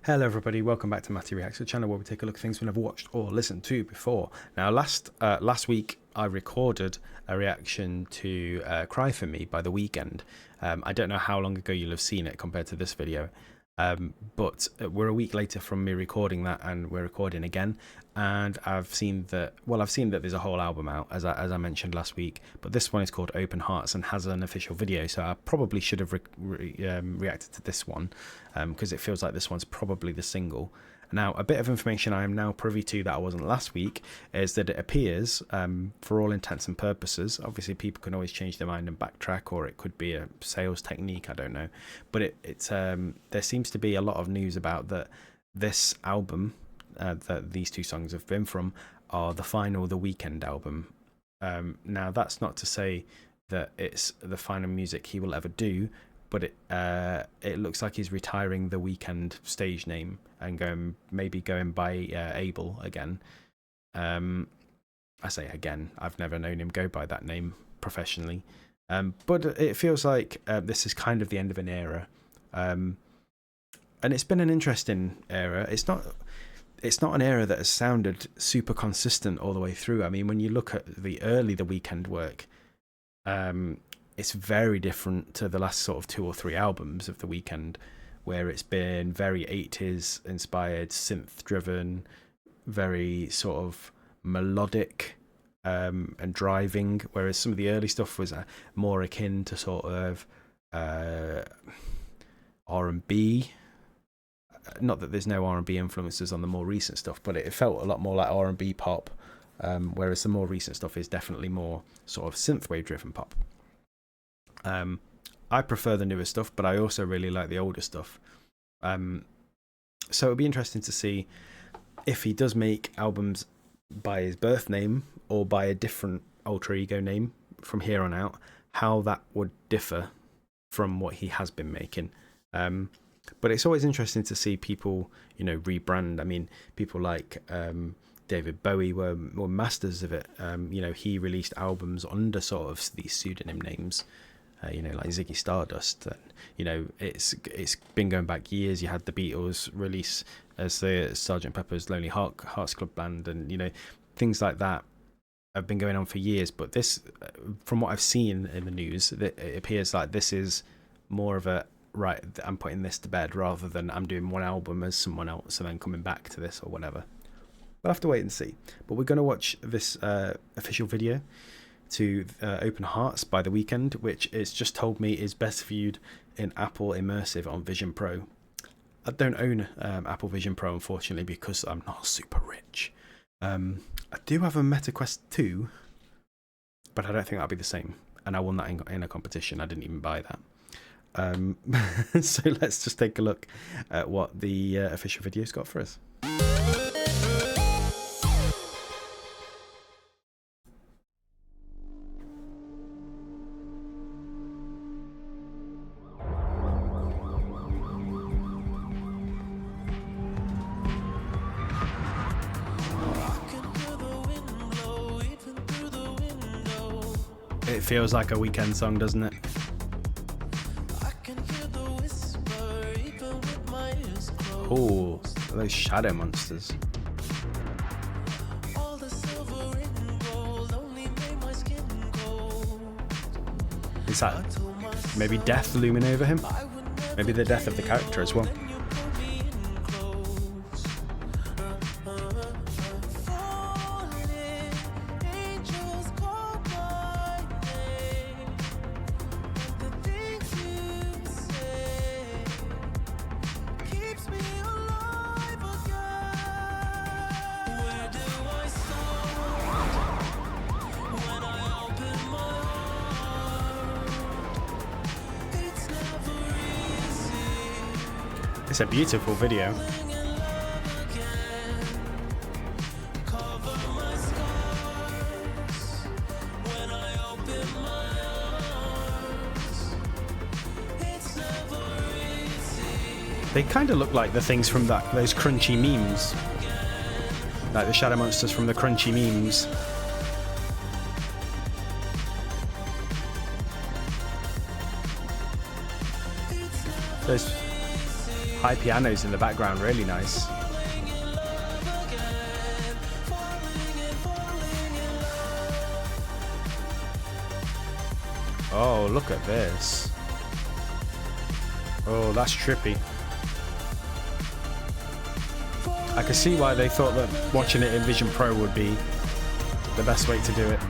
Hello everybody, welcome back to Matty Reacts, the channel where we take a look at things we've never watched or listened to before. Now last week I recorded a reaction to Cry For Me by The Weeknd. I don't know how long ago you'll have seen it compared to this video, but we're a week later from me recording that and we're recording again, and I've seen that there's a whole album out as I mentioned last week, but this one is called Open Hearts and has an official video, so I probably should have reacted to this one because it feels like this one's probably the single. Now, a bit of information I am now privy to that I wasn't last week is that it appears, for all intents and purposes, obviously people can always change their mind and backtrack, or it could be a sales technique, I don't know, but there seems to be a lot of news about that this album that these two songs have been from are the final The Weeknd album. Now, that's not to say that it's the final music he will ever do, but it looks like he's retiring the Weeknd stage name and maybe going by Abel again. I say again, I've never known him go by that name professionally, but it feels like this is kind of the end of an era, and it's been an interesting era. It's not an era that has sounded super consistent all the way through. I mean, when you look at the early The Weeknd work, it's very different to the last sort of 2 or 3 albums of The Weeknd, where it's been very 80s inspired, synth driven, very sort of melodic and driving, whereas some of the early stuff was more akin to sort of R&B. Not that there's no R&B influences on the more recent stuff, but it felt a lot more like R&B pop, whereas the more recent stuff is definitely more sort of synthwave driven pop. I prefer the newer stuff, but I also really like the older stuff. So it'll be interesting to see if he does make albums by his birth name or by a different alter ego name from here on out, how that would differ from what he has been making. But it's always interesting to see people, rebrand. I mean, people like David Bowie were masters of it. He released albums under sort of these pseudonym names. Like Ziggy Stardust, and it's been going back years. You had the Beatles release as the Sgt. Pepper's Lonely Hearts Club Band, and things like that have been going on for years. But this, from what I've seen in the news, it appears like this is more of a right, I'm putting this to bed rather than I'm doing one album as someone else and then coming back to this or whatever. We'll have to wait and see. But we're going to watch this official video to Open Hearts by The Weeknd, which is just told me is best viewed in Apple Immersive on Vision Pro. I don't own Apple Vision Pro, unfortunately, because I'm not super rich. I do have a Meta Quest 2, but I don't think that'll be the same, and I won that in a competition. I didn't even buy that. So let's just take a look at what the official video's got for us. It feels like a Weeknd song, doesn't it? Oh, those shadow monsters. Is that maybe death looming over him? Maybe the death of the character as well. It's a beautiful video. They kind of look like the things from those crunchy memes, like the shadow monsters from the crunchy memes. Those high pianos in the background, really nice. Oh, look at this. Oh, that's trippy. I can see why they thought that watching it in Vision Pro would be the best way to do it.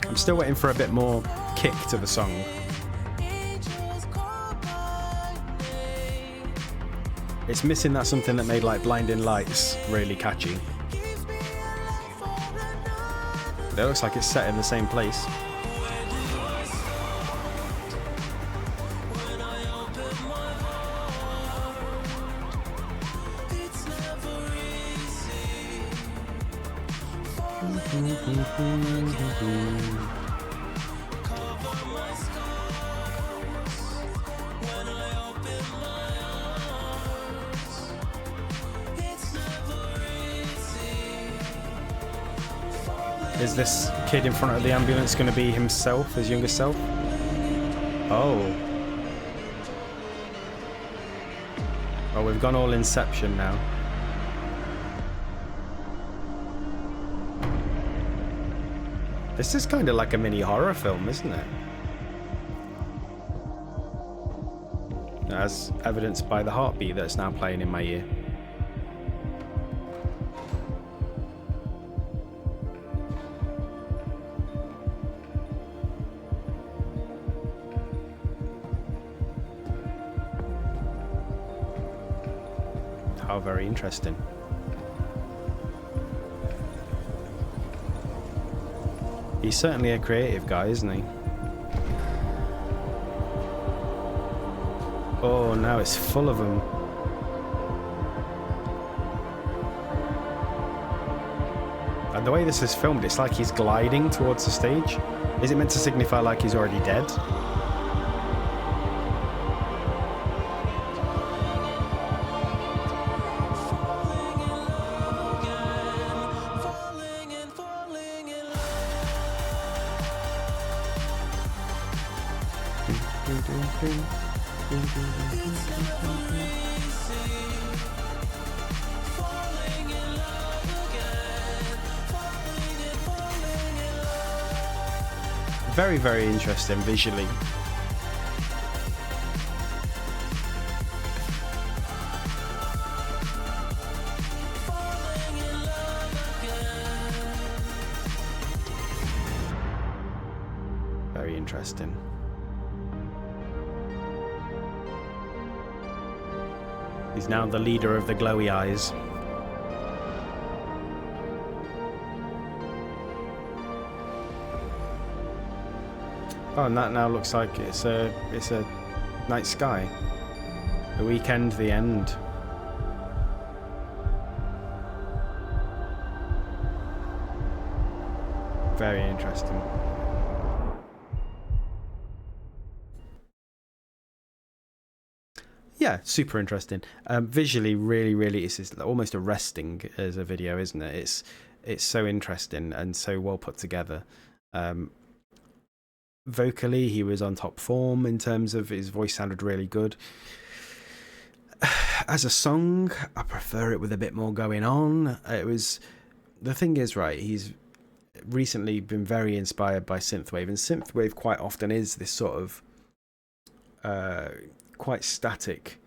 I'm still waiting for a bit more kick to the song. It's missing that something that made like Blinding Lights really catchy. It looks like it's set in the same place. Is this kid in front of the ambulance going to be himself, his younger self? Oh. Oh, we've gone all Inception now. This is kind of like a mini horror film, isn't it? As evidenced by the heartbeat that's now playing in my ear. How very interesting. He's certainly a creative guy, isn't he? Oh, now it's full of them. And the way this is filmed, it's like he's gliding towards the stage. Is it meant to signify like he's already dead? Very, very interesting visually. Very interesting. He's now the leader of the glowy eyes. Oh, and that now looks like it's a night sky. The Weeknd, the end. Very interesting. Yeah, super interesting. Visually, really, it's almost arresting as a video, isn't it? It's so interesting and so well put together. Vocally, he was on top form in terms of his voice sounded really good. As a song, I prefer it with a bit more going on. The thing is, right, he's recently been very inspired by synthwave, and synthwave quite often is this sort of quite static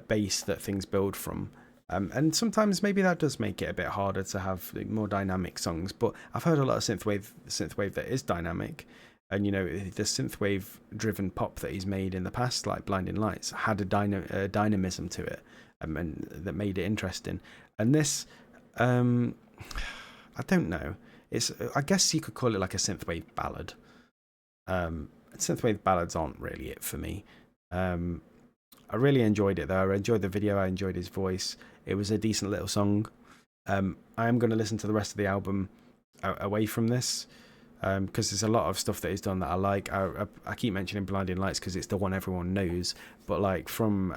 bass that things build from. And sometimes maybe that does make it a bit harder to have more dynamic songs, but I've heard a lot of synthwave that is dynamic. And, you know, the synthwave-driven pop that he's made in the past, like Blinding Lights, had a dynamism to it, and that made it interesting. And this, I don't know. I guess you could call it like a synthwave ballad. Synthwave ballads aren't really it for me. I really enjoyed it, though. I enjoyed the video. I enjoyed his voice. It was a decent little song. I am going to listen to the rest of the album away from this. because there's a lot of stuff that he's done that I like. I keep mentioning Blinding Lights because it's the one everyone knows, but like from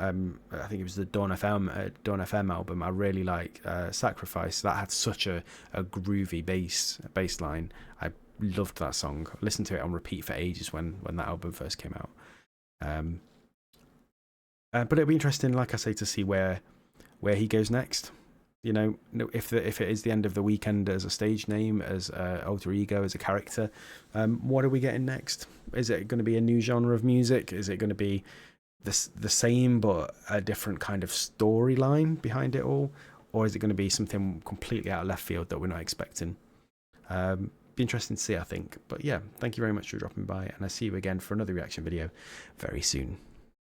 I think it was the Dawn FM album, I really like Sacrifice. That had such a groovy bass line. I loved that song. I listened to it on repeat for ages when that album first came out. But it'll be interesting, like I say, to see where he goes next. You know, if it is the end of the Weeknd as a stage name, as alter ego, as a character, what are we getting next? Is it going to be a new genre of music? Is it going to be the same but a different kind of storyline behind it all? Or is it going to be something completely out of left field that we're not expecting? Be interesting to see, I think. But yeah, thank you very much for dropping by, and I see you again for another reaction video very soon.